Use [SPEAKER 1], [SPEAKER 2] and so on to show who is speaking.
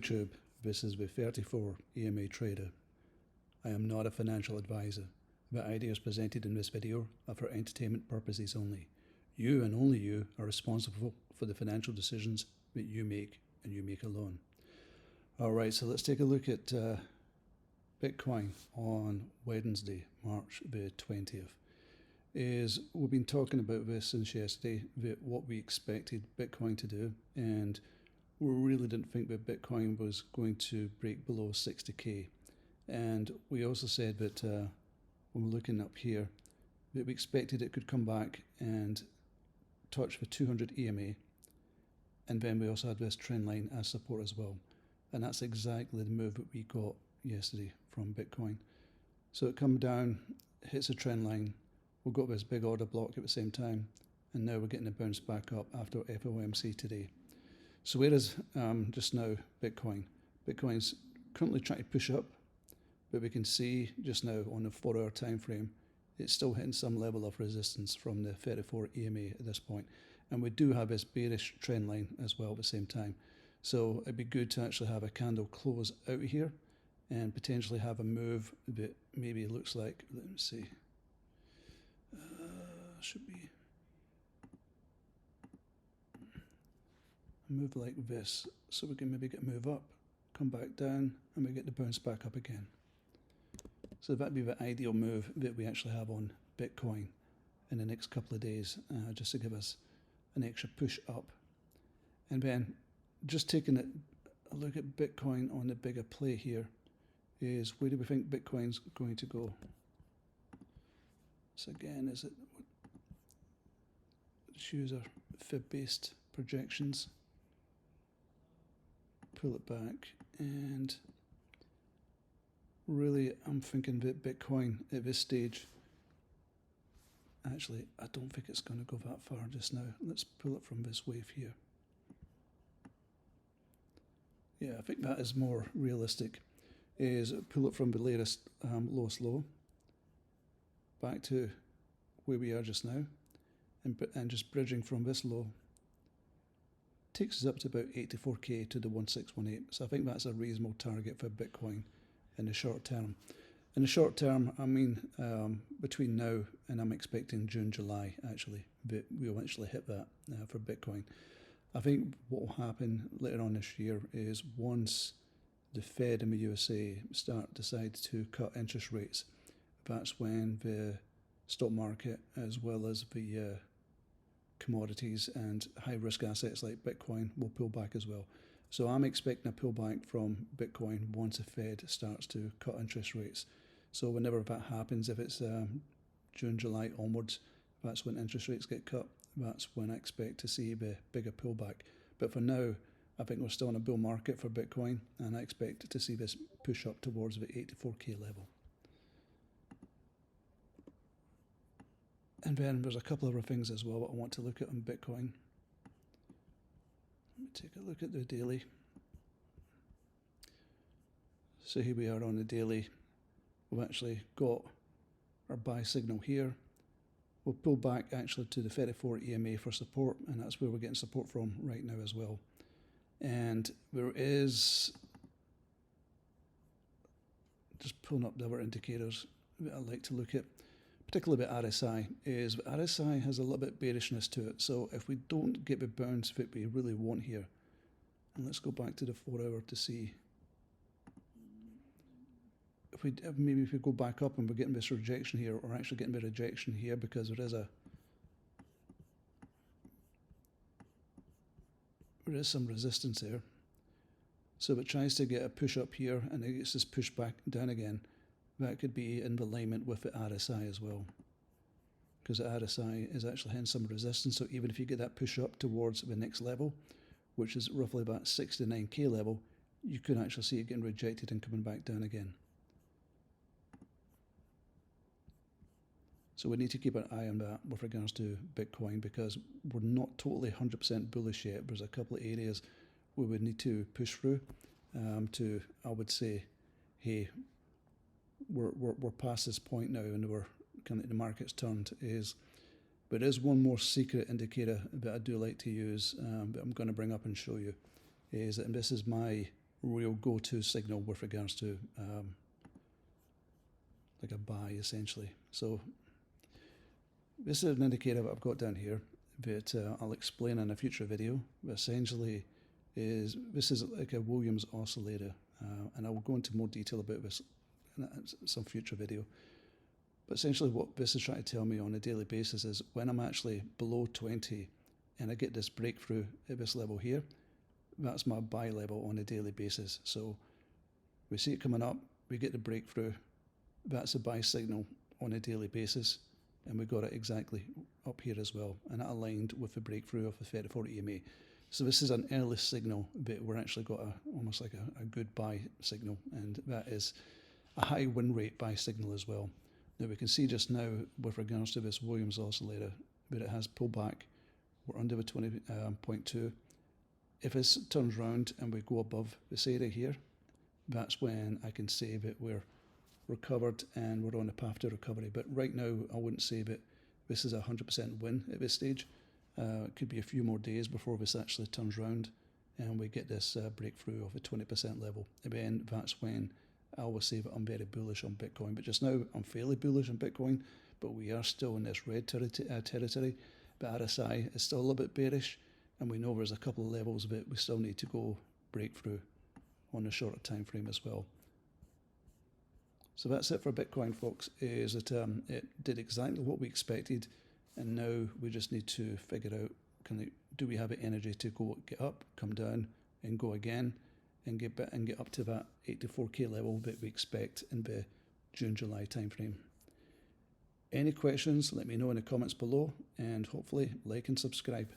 [SPEAKER 1] YouTube, this is the 34 EMA Trader. I am not a financial advisor. The ideas presented in this video are for entertainment purposes only. You and only you are responsible for the financial decisions that you make and you make alone. Alright, so let's take a look at Bitcoin on Wednesday, March the 20th. We've been talking about this since yesterday, what we expected Bitcoin to do, and we really didn't think that Bitcoin was going to break below 60k. And we also said that when we're looking up here, that we expected it could come back and touch the 200 EMA, and then we also had this trend line as support as well. And that's exactly the move that we got yesterday from Bitcoin. So it come down, hits a trend line, we've got this big order block at the same time, and now we're getting a bounce back up after FOMC today. So where is just now Bitcoin? Bitcoin's currently trying to push up, but we can see just now on the 4-hour time frame, it's still hitting some level of resistance from the 34 EMA at this point. And we do have this bearish trend line as well at the same time. So it'd be good to actually have a candle close out here and potentially have a move that maybe looks like, let me see, should be a move like this. So we can maybe get a move up, come back down, and we get the bounce back up again. So that'd be the ideal move that we actually have on Bitcoin in the next couple of days, just to give us an extra push up. And then just taking a look at Bitcoin on the bigger play here is, where do we think Bitcoin's going to go? So again, is it, choose our fib-based projections, pull it back, and really I'm thinking that Bitcoin at this stage, actually I don't think it's going to go that far just now. Let's pull it from this wave here. Yeah, I think that is more realistic, is pull it from the latest lowest low back to where we are just now, and just bridging from this low takes us up to about 84k to the 1618. So I think that's a reasonable target for Bitcoin in the short term. In the short term, I mean between now and I'm expecting June, July actually, but we'll actually hit that for Bitcoin. I think what will happen later on this year is, once the Fed in the USA decide to cut interest rates, that's when the stock market as well as the commodities and high risk assets like Bitcoin will pull back as well. So I'm expecting a pullback from Bitcoin once the Fed starts to cut interest rates. So whenever that happens, if it's June, July onwards, that's when interest rates get cut. That's when I expect to see the bigger pullback. But for now, I think we're still in a bull market for Bitcoin, and I expect to see this push up towards the 84k level. And then there's a couple of other things as well that I want to look at on Bitcoin. Let me take a look at the daily. So here we are on the daily. We've actually got our buy signal here. We'll pull back actually to the 34 EMA for support, and that's where we're getting support from right now as well. And there is, just pulling up the other indicators that I like to look at, particularly about RSI, is RSI has a little bit bearishness to it. So if we don't get the bounce that we really want here, and let's go back to the 4-hour to see if we go back up and we're getting this rejection here, or actually getting the rejection here, because there is some resistance there. So if it tries to get a push up here and it gets this push back down again, that could be in alignment with the RSI as well, because the RSI is actually hitting some resistance. So even if you get that push up towards the next level, which is roughly about 69k level, you could actually see it getting rejected and coming back down again. So we need to keep an eye on that with regards to Bitcoin, because we're not totally 100% bullish yet. There's a couple of areas where we need to push through to, I would say, hey, we're past this point now, and we're kind of, the market's turned. But there's one more secret indicator that I do like to use, that I'm going to bring up and show you, is that, and this is my real go-to signal with regards to like a buy essentially. So this is an indicator that I've got down here that I'll explain in a future video. But essentially, this is like a Williams oscillator, and I will go into more detail about this in some future video. But essentially what this is trying to tell me on a daily basis is when I'm actually below 20 and I get this breakthrough at this level here, that's my buy level on a daily basis. So we see it coming up, we get the breakthrough, that's a buy signal on a daily basis, and we got it exactly up here as well, and that aligned with the breakthrough of the 34 EMA. So this is an early signal, but we're actually got almost like a good buy signal, and that is a high win rate buy signal as well. Now we can see just now with regards to this Williams oscillator that it has pulled back. We're under the 20.2. If this turns round and we go above this area here, that's when I can say that we're recovered and we're on a path to recovery. But right now I wouldn't say that this is a 100% win at this stage. It could be a few more days before this actually turns round and we get this breakthrough of a 20% level. Again, that's when I always say that I'm very bullish on Bitcoin, but just now I'm fairly bullish on Bitcoin, but we are still in this red territory. But RSI is still a little bit bearish, and we know there's a couple of levels that we still need to go break through on a shorter time frame as well. So that's it for Bitcoin, folks, is that it did exactly what we expected, and now we just need to figure out, do we have the energy to get up, come down, and go again, and get up to that 84k level that we expect in the June-July timeframe. Any questions, let me know in the comments below, and hopefully like and subscribe.